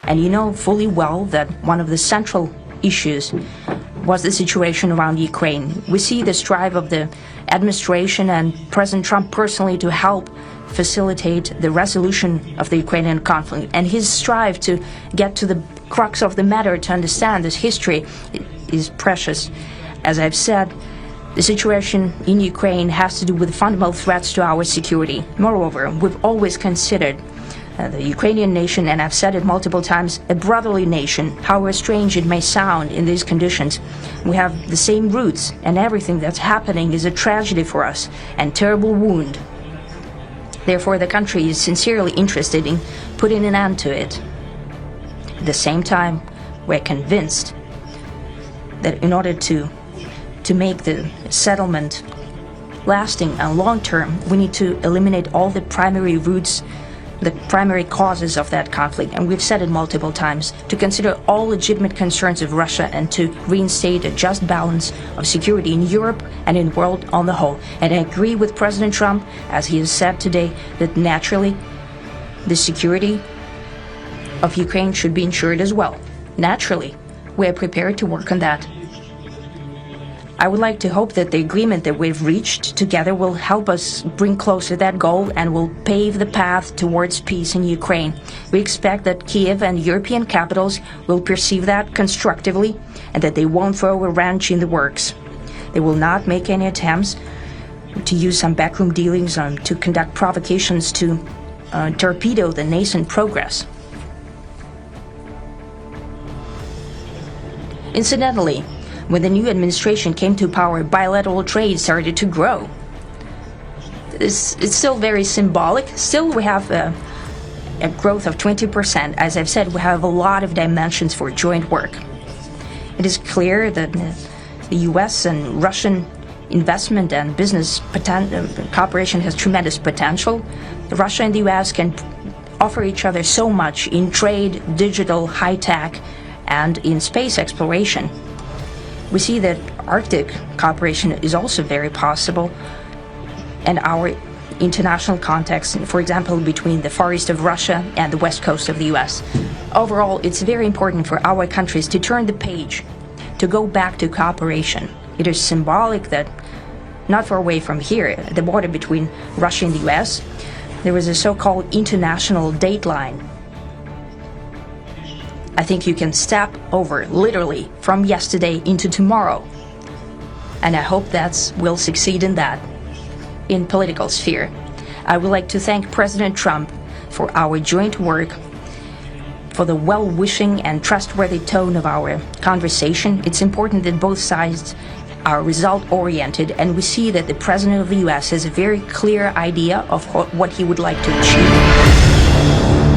And you know fully well that one of the central issues was the situation around Ukraine. We see the strive of the administration and President Trump personally to help facilitate the resolution of the Ukrainian conflict, and his strive to get to the crux of the matter, to understand this history, is precious. As I've said, the situation in Ukraine has to do with fundamental threats to our security. Moreover, we've always considered the Ukrainian nation, and I've said it multiple times, a brotherly nation. However strange it may sound in these conditions, we have the same roots, and everything that's happening is a tragedy for us and terrible wound. Therefore, the country is sincerely interested in putting an end to it. At the same time, we're convinced that in order to make the settlement lasting and long-term, we need to eliminate all the primary roots, the primary causes of that conflict. And we've said it multiple times, to consider all legitimate concerns of Russia and to reinstate a just balance of security in Europe and in the world on the whole. And I agree with President Trump, as he has said today, that naturally the security of Ukraine should be ensured as well. Naturally, we are prepared to work on that. I would like to hope that the agreement that we've reached together will help us bring closer that goal and will pave the path towards peace in Ukraine. We expect that Kiev and European capitals will perceive that constructively and that they won't throw a wrench in the works. They will not make any attempts to use some backroom dealings to conduct provocations to torpedo the nascent progress. Incidentally, when the new administration came to power, bilateral trade started to grow. It's still very symbolic. Still, we have a growth of 20%. As I've said, we have a lot of dimensions for joint work. It is clear that the U.S. and Russian investment and business cooperation has tremendous potential. Russia and the U.S. can offer each other so much in trade, digital, high-tech, and in space exploration. We see that Arctic cooperation is also very possible, and our international context, for example, between the Far East of Russia and the West Coast of the US. Overall, it's very important for our countries to turn the page, to go back to cooperation. It is symbolic that not far away from here, at the border between Russia and the US, there was a so-called international date line. I think you can step over, literally, from yesterday into tomorrow. And I hope we'll succeed in that, in political sphere. I would like to thank President Trump for our joint work, for the well-wishing and trustworthy tone of our conversation. It's important that both sides are result-oriented, and we see that the President of the U.S. has a very clear idea of what he would like to achieve.